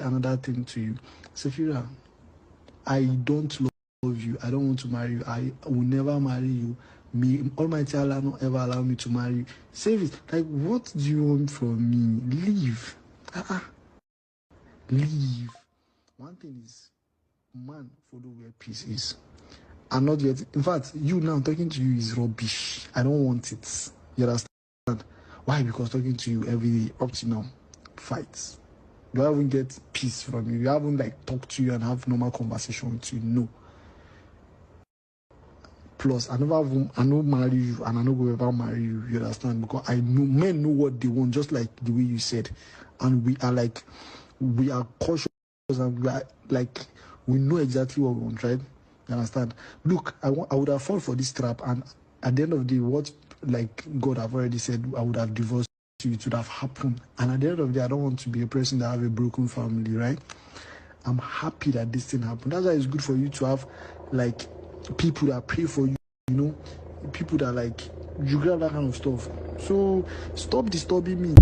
another thing to you. Safiyya, I don't love you. I don't want to marry you. I will never marry you. Me, Almighty Allah, not ever allow me to marry you. Save it. Like, what do you want from me? Leave. Leave. One thing is, man, follow where peace is. I'm not yet. In fact, you now talking to you is rubbish. I don't want it. You understand? Why? Because talking to you every day up to now, fights. You haven't get peace from you. You haven't like talked to you and have normal conversation with you. No. Plus, I no marry you and I no go ever marry you. You understand? Because I know men know what they want, just like the way you said, and we are cautious and we are like we know exactly what we want, right? You understand? Look, I would have fallen for this trap, and at the end of the day, what like God have already said, I would have divorced you. It would have happened. And at the end of the day, I don't want to be a person that have a broken family, right? I'm happy that this thing happened. That's why it's good for you to have like people that pray for you, you know, people that like you grab that kind of stuff. So stop disturbing me.